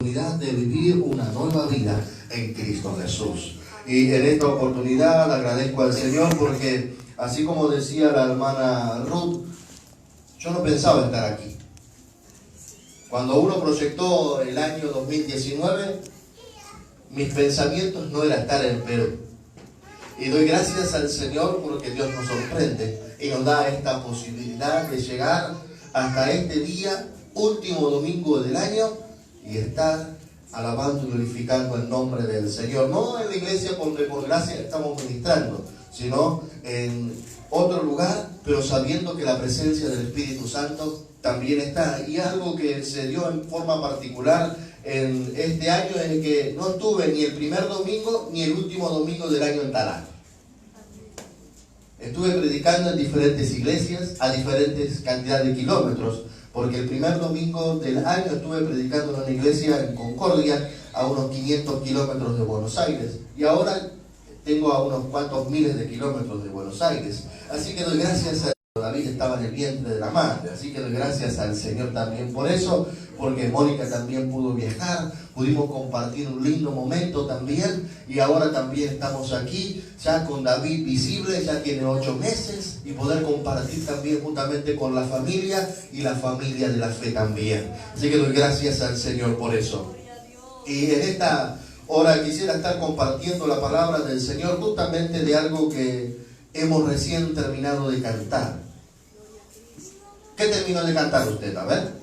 De vivir una nueva vida en Cristo Jesús. Y en esta oportunidad agradezco al Señor porque, así como decía la hermana Ruth, yo no pensaba estar aquí. Cuando uno proyectó el año 2019, mis pensamientos no era estar en Perú. Y doy gracias al Señor porque Dios nos sorprende y nos da esta posibilidad de llegar hasta este día, último domingo del año, y estar alabando y glorificando el nombre del Señor. No en la iglesia donde por gracia estamos ministrando, sino en otro lugar, pero sabiendo que la presencia del Espíritu Santo también está. Y algo que se dio en forma particular en este año es que no estuve ni el primer domingo ni el último domingo del año en Talán. Estuve predicando en diferentes iglesias a diferentes cantidades de kilómetros, porque el primer domingo del año estuve predicando en una iglesia en Concordia, a unos 500 kilómetros de Buenos Aires, y ahora tengo a unos cuantos miles de kilómetros de Buenos Aires. Así que doy gracias a David, estaba en el vientre de la madre, así que doy gracias al Señor también por eso, porque Mónica también pudo viajar, pudimos compartir un lindo momento también, y ahora también estamos aquí, ya con David visible, ya tiene 8 meses, y poder compartir también juntamente con la familia, y la familia de la fe también. Así que doy gracias al Señor por eso. Y en esta hora quisiera estar compartiendo la palabra del Señor, justamente de algo que hemos recién terminado de cantar. ¿Qué terminó de cantar usted? A ver.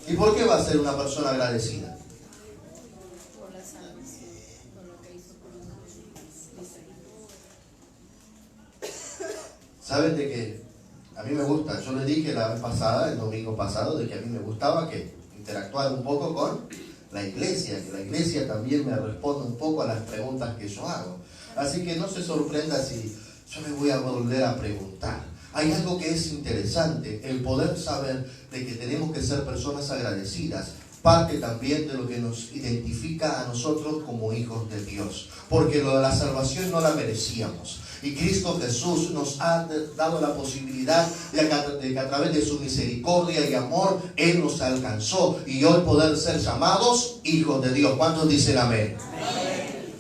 ¿Y por qué va a ser una persona agradecida? Por la salvación, por lo que hizo por nosotros. ¿Saben de qué? A mí me gusta, yo le dije la vez pasada, el domingo pasado, de que a mí me gustaba que interactuar un poco con la iglesia, que la iglesia también me responda un poco a las preguntas que yo hago. Así que no se sorprenda si yo me voy a volver a preguntar. Hay algo que es interesante, el poder saber de que tenemos que ser personas agradecidas, parte también de lo que nos identifica a nosotros como hijos de Dios, porque lo de la salvación no la merecíamos. Y Cristo Jesús nos ha dado la posibilidad de que a través de su misericordia y amor, Él nos alcanzó y hoy poder ser llamados hijos de Dios. ¿Cuántos dicen amén? Amén.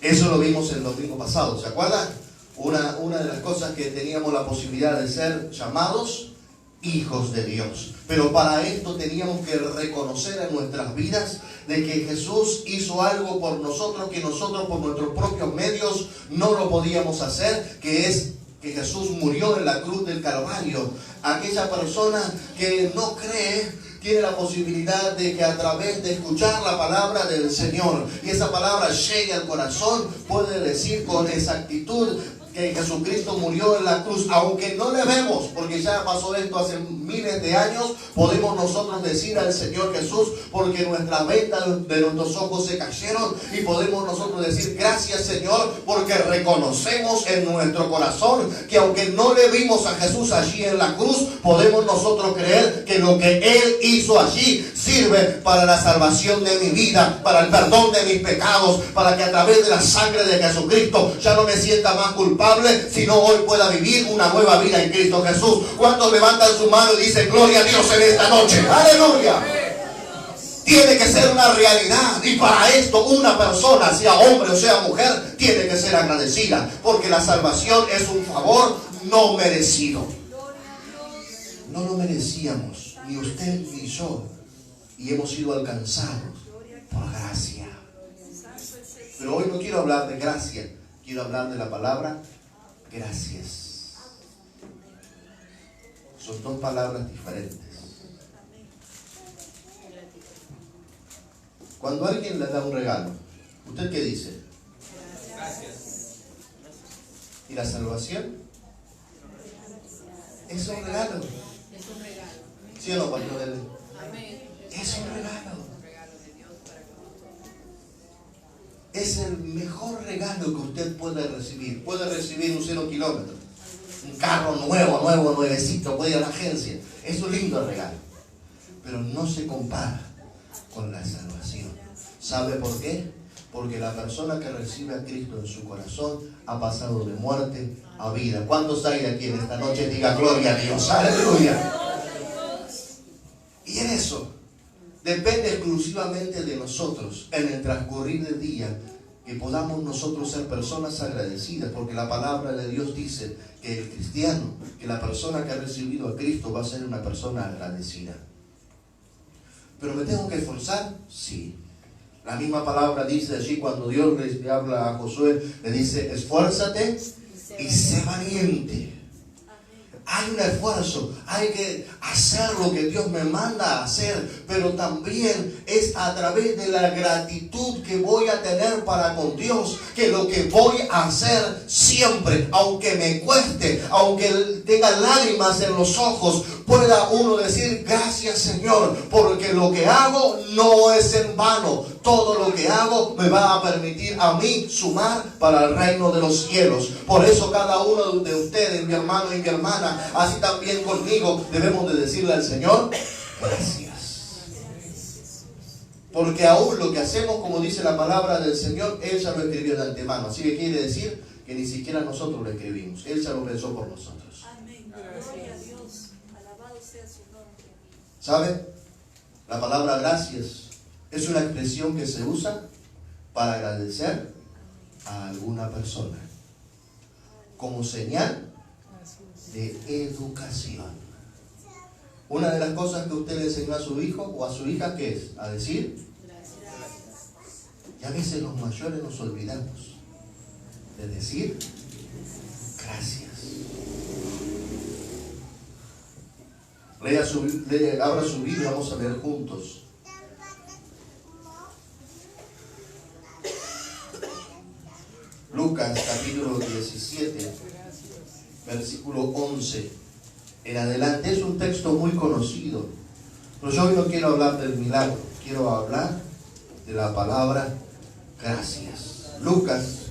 Eso lo vimos el domingo pasado, ¿se acuerdan? Una de las cosas que teníamos la posibilidad de ser llamados hijos de Dios. Pero para esto teníamos que reconocer en nuestras vidas de que Jesús hizo algo por nosotros que nosotros por nuestros propios medios no lo podíamos hacer, que es que Jesús murió en la cruz del Calvario. Aquella persona que no cree tiene la posibilidad de que a través de escuchar la palabra del Señor y esa palabra llegue al corazón, puede decir con exactitud que Jesucristo murió en la cruz, aunque no le vemos, porque ya pasó esto hace miles de años, podemos nosotros decir al Señor Jesús, porque nuestras vendas de nuestros ojos se cayeron, y podemos nosotros decir gracias Señor, porque reconocemos en nuestro corazón que aunque no le vimos a Jesús allí en la cruz, podemos nosotros creer que lo que Él hizo allí sirve para la salvación de mi vida, para el perdón de mis pecados, para que a través de la sangre de Jesucristo ya no me sienta más culpable, sino hoy pueda vivir una nueva vida en Cristo Jesús. ¿Cuántos levantan su mano y dicen gloria a Dios en esta noche? ¡Aleluya! Tiene que ser una realidad, y para esto una persona, sea hombre o sea mujer, tiene que ser agradecida, porque la salvación es un favor no merecido. No lo merecíamos, ni usted ni yo, y hemos sido alcanzados por gracia. Pero hoy no quiero hablar de gracia, quiero hablar de la palabra gracias. Son dos palabras diferentes. Cuando alguien le da un regalo, ¿usted qué dice? Gracias. ¿Y la salvación? Es un regalo. Es un regalo. ¿Sí o no, pastor? Amén. Es un regalo. Es el mejor regalo que usted puede recibir. Puede recibir un 0 kilómetro, un carro nuevecito, puede ir a la agencia. Es un lindo regalo, pero no se compara con la salvación. ¿Sabe por qué? Porque la persona que recibe a Cristo en su corazón ha pasado de muerte a vida. ¿Cuántos hay de aquí en esta noche? Diga gloria a Dios. ¡Aleluya! Y en eso Depende exclusivamente de nosotros en el transcurrir del día que podamos nosotros ser personas agradecidas, porque la palabra de Dios dice que el cristiano, que la persona que ha recibido a Cristo va a ser una persona agradecida. ¿Pero me tengo que esforzar? Sí. La misma palabra dice allí cuando Dios le habla a Josué, le dice, esfuérzate y sé valiente. Hay un esfuerzo, hay que hacer lo que Dios me manda a hacer, pero también es a través de la gratitud que voy a tener para con Dios, que lo que voy a hacer siempre, aunque me cueste, aunque tenga lágrimas en los ojos, pueda uno decir, gracias Señor, porque lo que hago no es en vano. Todo lo que hago me va a permitir a mí sumar para el reino de los cielos. Por eso cada uno de ustedes, mi hermano y mi hermana, así también conmigo, debemos de decirle al Señor, gracias. Porque aún lo que hacemos, como dice la palabra del Señor, Él ya lo escribió de antemano. Así que quiere decir que ni siquiera nosotros lo escribimos. Él ya lo pensó por nosotros. Amén. Gloria a Dios. Alabado sea su nombre. ¿Sabe? La palabra gracias es una expresión que se usa para agradecer a alguna persona como señal de educación. Una de las cosas que usted le enseñó a su hijo o a su hija, ¿qué es? A decir gracias. Y a veces los mayores nos olvidamos de decir gracias. Abra su Biblia, vamos a leer juntos. Lucas capítulo 17, versículo 11 en adelante. Es un texto muy conocido, pero yo hoy no quiero hablar del milagro, quiero hablar de la palabra gracias. Lucas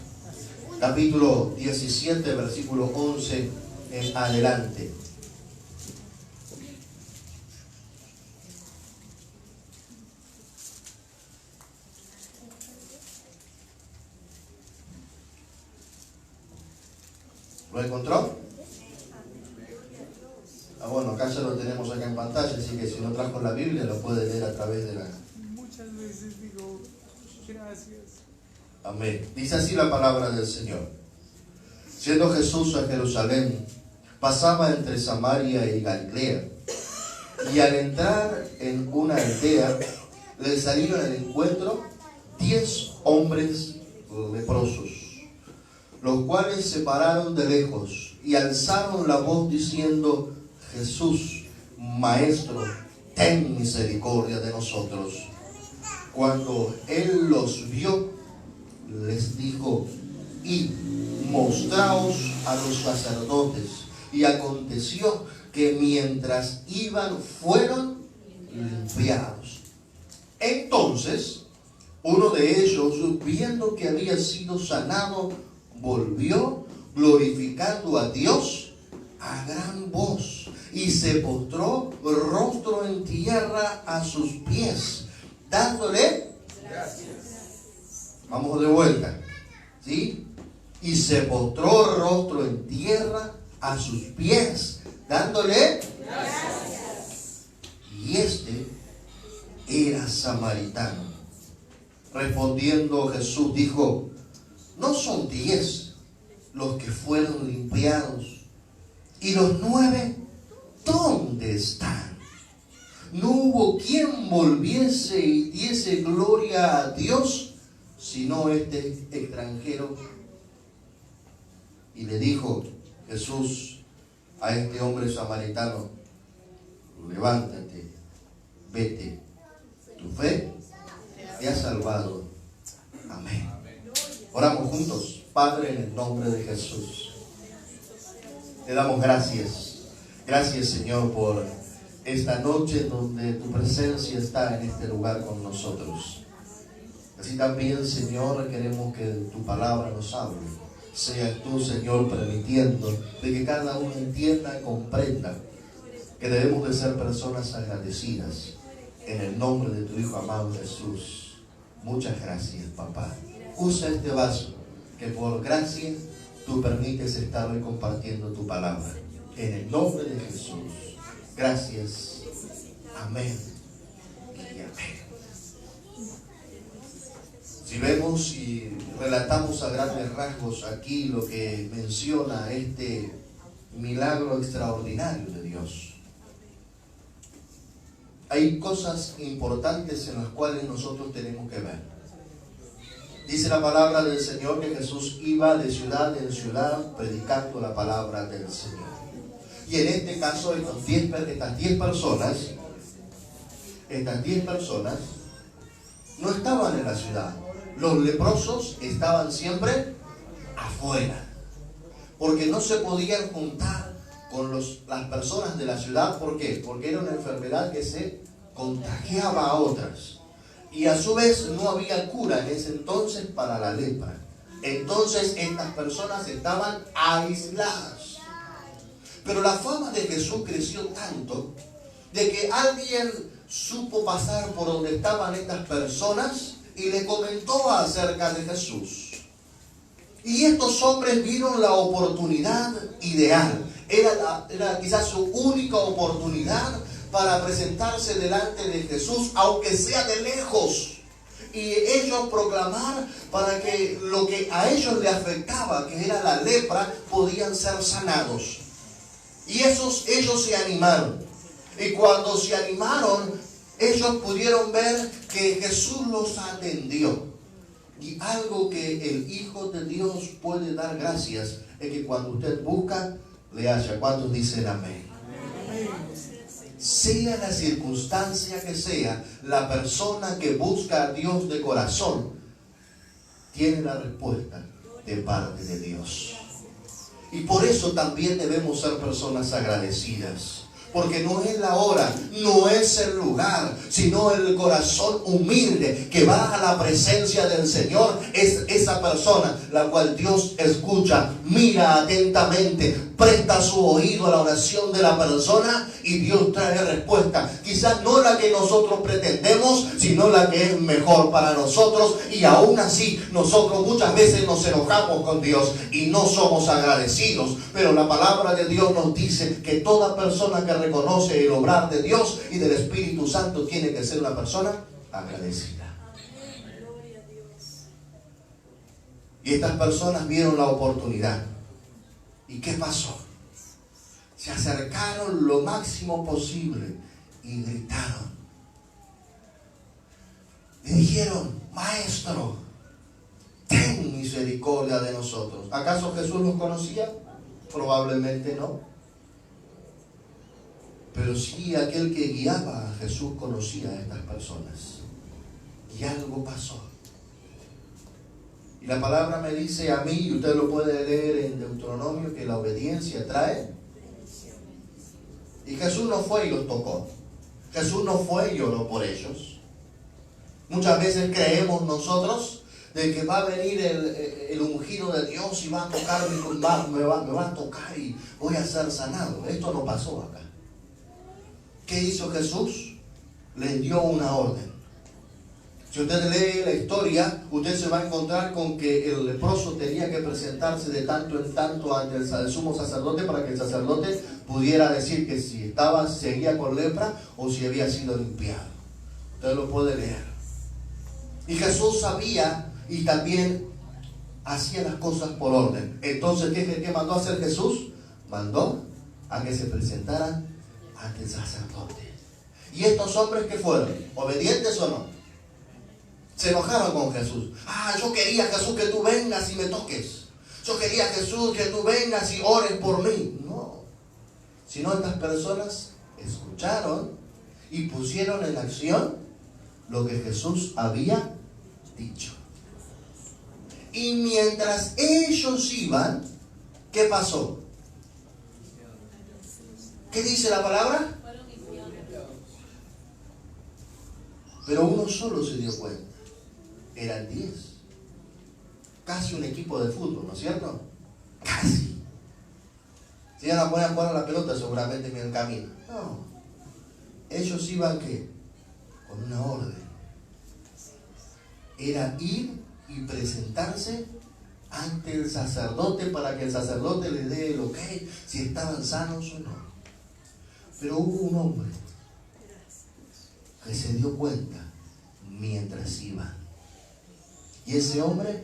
capítulo 17, versículo 11 en adelante. ¿Lo encontró? Bueno, acá ya lo tenemos acá en pantalla, así que si no trajo la Biblia lo puede leer a través de la... Muchas veces digo, gracias. Amén. Dice así la palabra del Señor. Siendo Jesús a Jerusalén, pasaba entre Samaria y Galilea, y al entrar en una aldea, le salieron al encuentro 10 hombres leprosos, los cuales se pararon de lejos y alzaron la voz diciendo, Jesús, Maestro, ten misericordia de nosotros. Cuando él los vio, les dijo, id, mostraos a los sacerdotes. Y aconteció que mientras iban, fueron limpiados. Entonces, uno de ellos, viendo que había sido sanado, volvió glorificando a Dios a gran voz y se postró rostro en tierra a sus pies, dándole gracias. Vamos de vuelta, ¿sí? Y se postró rostro en tierra a sus pies, dándole gracias. Y este era samaritano. Respondiendo Jesús dijo, ¿no son 10 los que fueron limpiados? ¿Y los 9 dónde están? No hubo quien volviese y diese gloria a Dios, sino este extranjero. Y le dijo Jesús a este hombre samaritano, levántate, vete, tu fe te ha salvado. Amén. Oramos juntos. Padre, en el nombre de Jesús, te damos gracias. Gracias, Señor, por esta noche donde tu presencia está en este lugar con nosotros. Así también, Señor, queremos que tu palabra nos hable. Seas tú, Señor, permitiendo de que cada uno entienda y comprenda que debemos de ser personas agradecidas. En el nombre de tu Hijo amado Jesús. Muchas gracias, papá. Usa este vaso que por gracia tú permites estar hoy compartiendo tu palabra. En el nombre de Jesús. Gracias. Amén. Y amén. Si vemos y relatamos a grandes rasgos aquí lo que menciona este milagro extraordinario de Dios, hay cosas importantes en las cuales nosotros tenemos que ver. Dice la palabra del Señor que Jesús iba de ciudad en ciudad predicando la palabra del Señor. Y en este caso, estas 10 personas no estaban en la ciudad. Los leprosos estaban siempre afuera, porque no se podían juntar con las personas de la ciudad. ¿Por qué? Porque era una enfermedad que se contagiaba a otras. Y a su vez no había cura en ese entonces para la lepra. Entonces estas personas estaban aisladas. Pero la fama de Jesús creció tanto de que alguien supo pasar por donde estaban estas personas y le comentó acerca de Jesús. Y estos hombres vieron la oportunidad ideal. Era quizás su única oportunidad para presentarse delante de Jesús, aunque sea de lejos, y ellos proclamar para que lo que a ellos les afectaba, que era la lepra, podían ser sanados. Y ellos se animaron. Y cuando se animaron, ellos pudieron ver que Jesús los atendió. Y algo que el Hijo de Dios puede dar gracias es que cuando usted busca, le halla. ¿Cuántos dicen amén? Sea la circunstancia que sea, la persona que busca a Dios de corazón tiene la respuesta de parte de Dios. Y por eso también debemos ser personas agradecidas. Porque no es la hora, no es el lugar, sino el corazón humilde que va a la presencia del Señor. Es esa persona la cual Dios escucha, mira atentamente, presta su oído a la oración de la persona y Dios trae respuesta. Quizás no la que nosotros pretendemos, sino la que es mejor para nosotros. Y aún así, nosotros muchas veces nos enojamos con Dios y no somos agradecidos. Pero la palabra de Dios nos dice que toda persona que reconoce el obrar de Dios y del Espíritu Santo tiene que ser una persona agradecida. Y estas personas vieron la oportunidad. ¿Y qué pasó? Se acercaron lo máximo posible y gritaron. Le dijeron: Maestro, ten misericordia de nosotros. ¿Acaso Jesús los conocía? Probablemente no. Pero sí, aquel que guiaba a Jesús conocía a estas personas. Y algo pasó. Y la palabra me dice a mí, y usted lo puede leer en Deuteronomio, que la obediencia trae. Y Jesús no fue y los tocó. Jesús no fue y oró por ellos. Muchas veces creemos nosotros de que va a venir el ungido de Dios y va a tocar me va a tocar y voy a ser sanado. Esto no pasó acá. ¿Qué hizo Jesús? Les dio una orden. Si usted lee la historia, usted se va a encontrar con que el leproso tenía que presentarse de tanto en tanto ante el sumo sacerdote para que el sacerdote pudiera decir que si seguía con lepra o si había sido limpiado. Usted lo puede leer. Y Jesús sabía y también hacía las cosas por orden. Entonces, ¿qué mandó a hacer Jesús? Mandó a que se presentaran ante el sacerdote. ¿Y estos hombres qué fueron? ¿Obedientes o no? Se enojaron con Jesús. Yo quería, Jesús, que tú vengas y me toques. Yo quería, Jesús, que tú vengas y ores por mí. No. Sino estas personas escucharon y pusieron en acción lo que Jesús había dicho. Y mientras ellos iban, ¿qué pasó? ¿Qué dice la palabra? Pero uno solo se dio cuenta. Eran 10. Casi un equipo de fútbol, ¿no es cierto? Casi. Si iban a poner a jugar a la pelota, seguramente en el camino. No. Ellos iban, ¿qué? Con una orden. Era ir y presentarse ante el sacerdote para que el sacerdote les dé el ok, si estaban sanos o no. Pero hubo un hombre que se dio cuenta mientras iban. Y ese hombre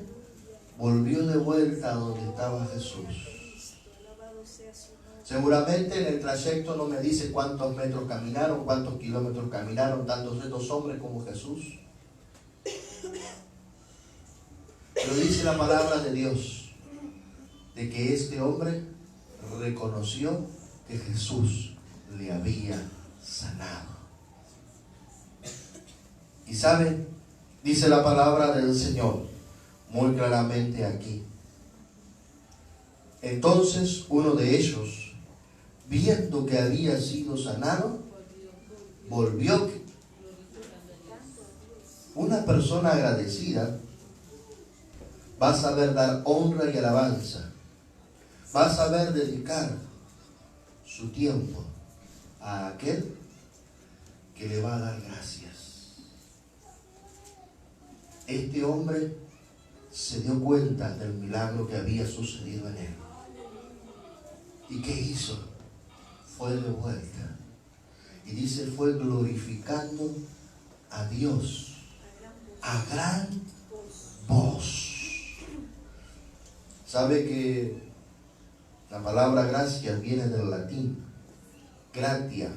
volvió de vuelta a donde estaba Jesús. Seguramente en el trayecto no me dice cuántos metros caminaron, cuántos kilómetros caminaron, tantos estos hombres como Jesús. Pero dice la palabra de Dios, de que este hombre reconoció que Jesús le había sanado. Y saben, dice la palabra del Señor muy claramente aquí. Entonces uno de ellos, viendo que había sido sanado, volvió. Una persona agradecida va a saber dar honra y alabanza, va a saber dedicar su tiempo a aquel que le va a dar gracias. Este hombre se dio cuenta del milagro que había sucedido en él. ¿Y qué hizo? Fue de vuelta. Y dice, fue glorificando a Dios a gran voz. ¿Sabe que la palabra gracia viene del latín? Gratia.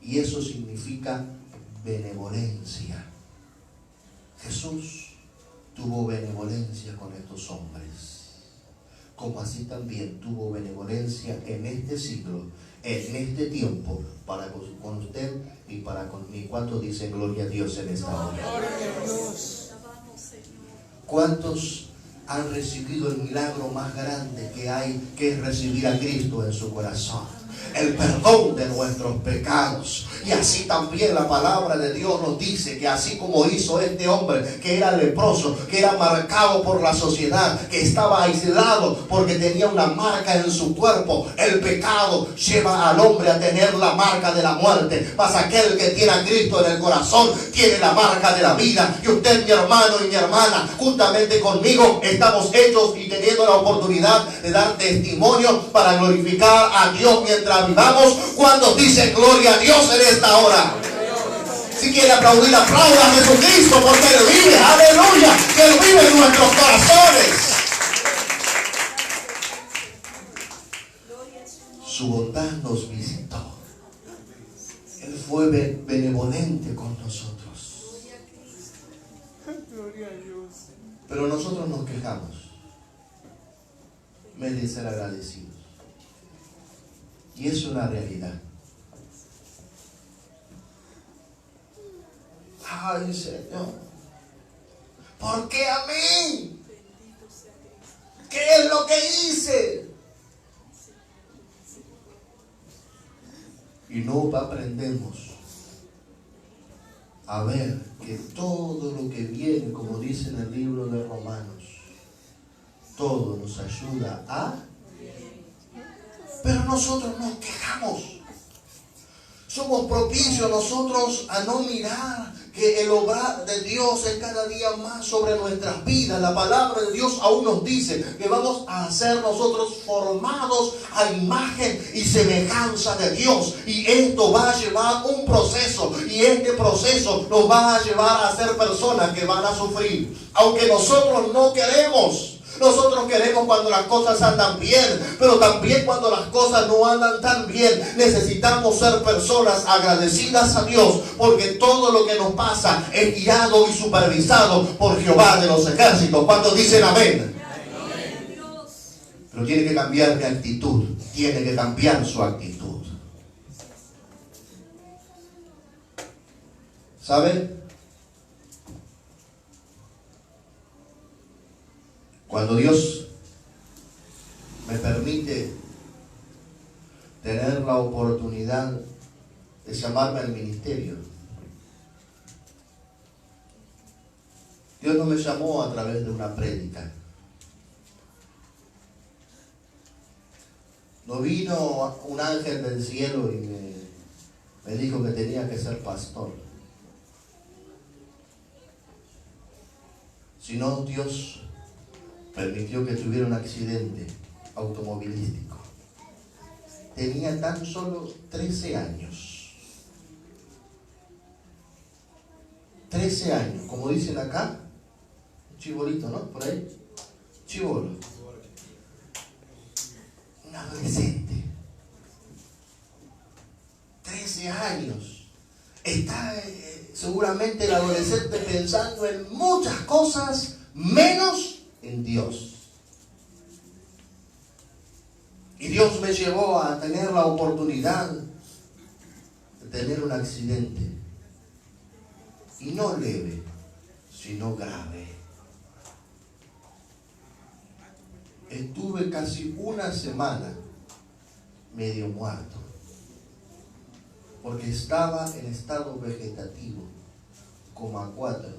Y eso significa benevolencia. Jesús tuvo benevolencia con estos hombres, como así también tuvo benevolencia en este siglo, en este tiempo, para con usted y para conmigo. ¿Cuántos dicen gloria a Dios en esta hora? ¿Cuántos han recibido el milagro más grande que hay, que es recibir a Cristo en su corazón? El perdón de nuestros pecados. Y así también la palabra de Dios nos dice que así como hizo este hombre que era leproso, que era marcado por la sociedad, que estaba aislado porque tenía una marca en su cuerpo, el pecado lleva al hombre a tener la marca de la muerte. Mas aquel que tiene a Cristo en el corazón tiene la marca de la vida. Y usted, mi hermano y mi hermana, juntamente conmigo estamos hechos y teniendo la oportunidad de dar testimonio para glorificar a Dios mientras vivamos. Cuando dice gloria a Dios en esta hora. Si quiere aplaudir, aplauda a Jesucristo, porque Él vive, aleluya, que Él vive en nuestros corazones. Su bondad nos visitó. Él fue benevolente con nosotros. Gloria a Dios. Pero nosotros nos quejamos en vez de ser agradecidos. Y es una realidad. Ay, Señor, ¿por qué a mí? ¿Qué es lo que hice? Y no aprendemos a ver que todo lo que viene, como dice en el libro de Romanos, todo nos ayuda a... Pero nosotros nos quejamos. Somos propicios nosotros a no mirar que el obrar de Dios es cada día más sobre nuestras vidas. La palabra de Dios aún nos dice que vamos a ser nosotros formados a imagen y semejanza de Dios. Y esto va a llevar un proceso. Y este proceso nos va a llevar a ser personas que van a sufrir. Aunque nosotros no queremos. Nosotros queremos cuando las cosas andan bien, pero también cuando las cosas no andan tan bien. Necesitamos ser personas agradecidas a Dios, porque todo lo que nos pasa es guiado y supervisado por Jehová de los ejércitos. ¿Cuántos dicen amén? Amén. Pero tiene que cambiar de actitud, tiene que cambiar su actitud. ¿Saben? Cuando Dios me permite tener la oportunidad de llamarme al ministerio, Dios no me llamó a través de una prédica. No vino un ángel del cielo y me dijo que tenía que ser pastor. Sino Dios permitió que tuviera un accidente automovilístico. Tenía tan solo 13 años. 13 años, como dicen acá, chibolito, ¿no? Por ahí. Chibolo. Un adolescente. 13 años. Está seguramente el adolescente pensando en muchas cosas menos en Dios. Y Dios me llevó a tener la oportunidad de tener un accidente. Y no leve, sino grave. Estuve casi una semana medio muerto. Porque estaba en estado vegetativo, coma 4.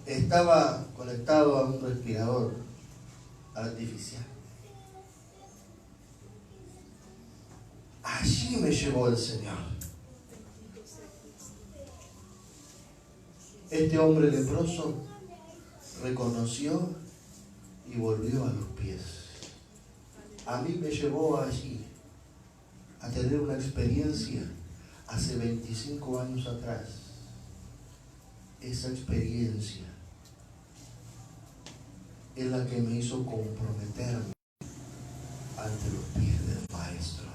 Estaba conectado a un respirador artificial. Allí me llevó el Señor. Este hombre leproso reconoció y volvió a los pies. A mí me llevó allí a tener una experiencia hace 25 años atrás. Esa experiencia es la que me hizo comprometerme ante los pies del Maestro.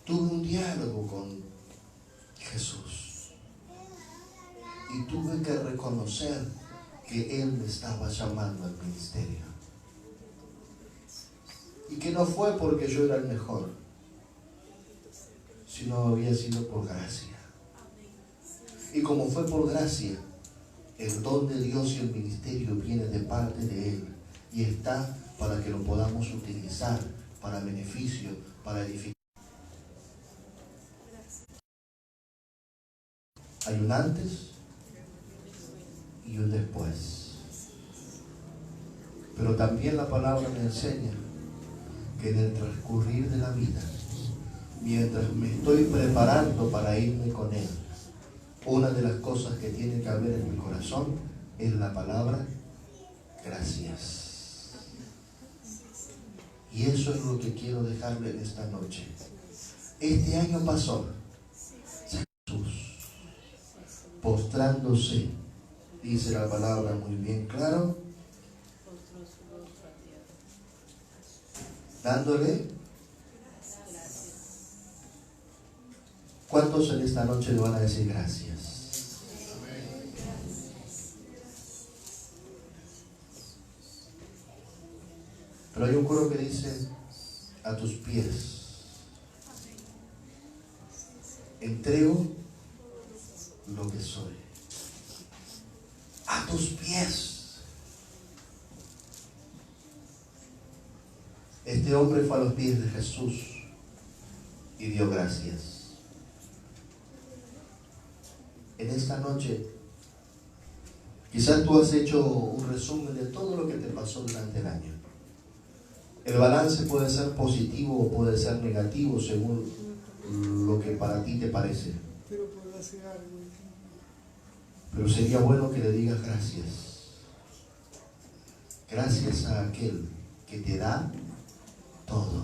Tuve un diálogo con Jesús y tuve que reconocer que Él me estaba llamando al ministerio y que no fue porque yo era el mejor, sino había sido por gracia. Y como fue por gracia, el don de Dios y el ministerio viene de parte de Él y está para que lo podamos utilizar para beneficio, para edificar. Hay un antes y un después. Pero también la palabra me enseña que en el transcurrir de la vida, mientras me estoy preparando para irme con Él, una de las cosas que tiene que haber en mi corazón es la palabra gracias. Y eso es lo que quiero dejarle en esta noche. Este año pasó, Jesús postrándose, dice la palabra muy bien claro, dándole. ¿Cuántos en esta noche le van a decir gracias? Pero hay un coro que dice: a tus pies entrego lo que soy. A tus pies. Este hombre fue a los pies de Jesús y dio gracias. En esta noche, quizás tú has hecho un resumen de todo lo que te pasó durante el año. El balance puede ser positivo o puede ser negativo según lo que para ti te parece. Pero sería bueno que le digas gracias. Gracias a aquel que te da todo.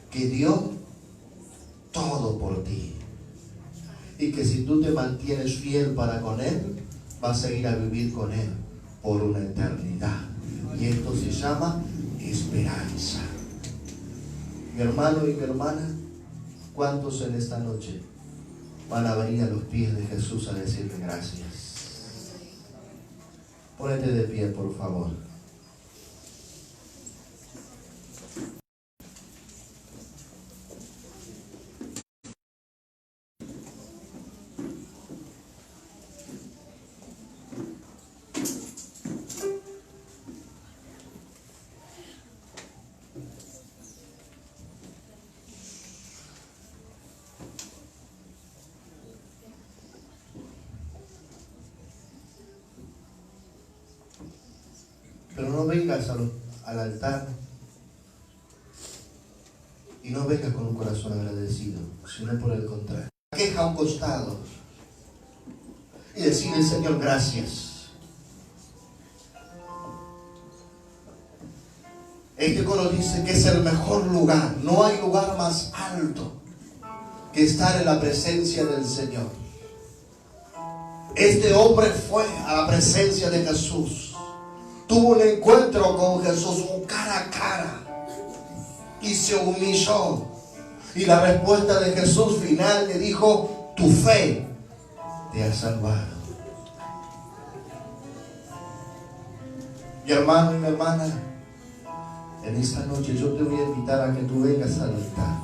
Que dio todo por ti. Y que si tú te mantienes fiel para con Él, vas a ir a vivir con Él por una eternidad. Y esto se llama esperanza. Mi hermano y mi hermana, ¿cuántos en esta noche van a venir a los pies de Jesús a decirle gracias? Pónete de pie, por favor. Pero no vengas al altar y no vengas con un corazón agradecido, sino por el contrario. Queja a un costado y decirle al Señor gracias. Este coro dice que es el mejor lugar. No hay lugar más alto que estar en la presencia del Señor. Este hombre fue a la presencia de Jesús. Tuvo un encuentro con Jesús, un cara a cara. Y se humilló. Y la respuesta de Jesús final le dijo: tu fe te ha salvado. Mi hermano y mi hermana, en esta noche yo te voy a invitar a que tú vengas al altar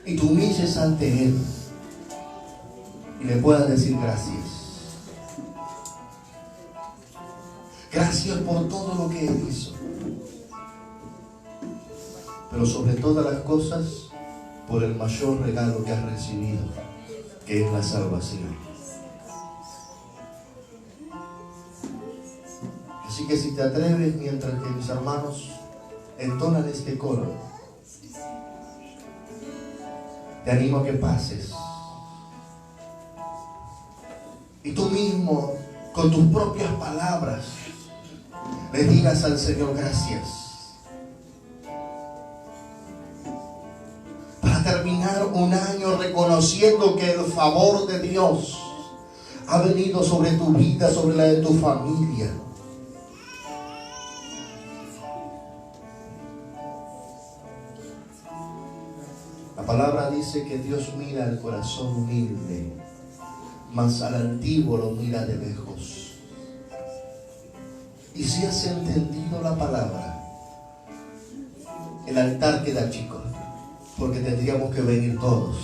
y te humilles ante Él y le puedas decir gracias. Gracias por todo lo que Él hizo, pero sobre todas las cosas, por el mayor regalo que has recibido, que es la salvación. Así que si te atreves, mientras que mis hermanos entonan este coro, te animo a que pases y tú mismo, con tus propias palabras, le digas al Señor gracias. Para terminar un año reconociendo que el favor de Dios ha venido sobre tu vida, sobre la de tu familia. La palabra dice que Dios mira al corazón humilde, mas al altivo lo mira de lejos. Y si has entendido la palabra, el altar queda chico, porque tendríamos que venir todos.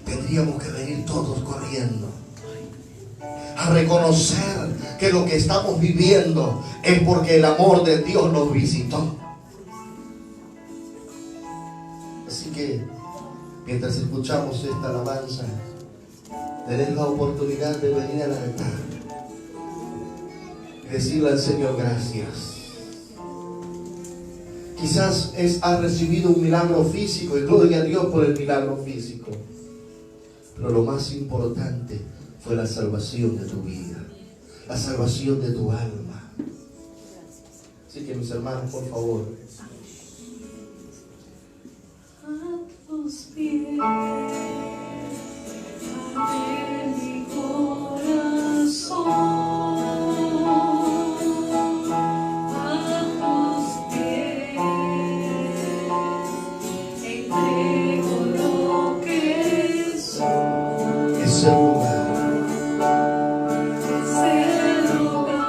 Tendríamos que venir todos corriendo a reconocer que lo que estamos viviendo es porque el amor de Dios nos visitó. Así que mientras escuchamos esta alabanza, tenés la oportunidad de venir al altar y decirle al Señor gracias. Quizás has recibido un milagro físico, y gloria a Dios por el milagro físico, pero lo más importante fue la salvación de tu vida, la salvación de tu alma. Así que mis hermanos, por favor, tus pies, abre mi corazón, a tus pies entrego lo que soy. ese lugar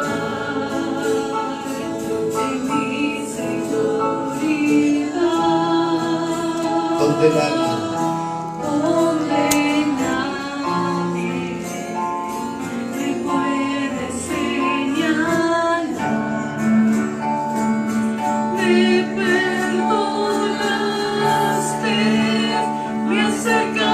de mi seguridad, donde nadie me puede señalar. Me perdonaste, me acercaste.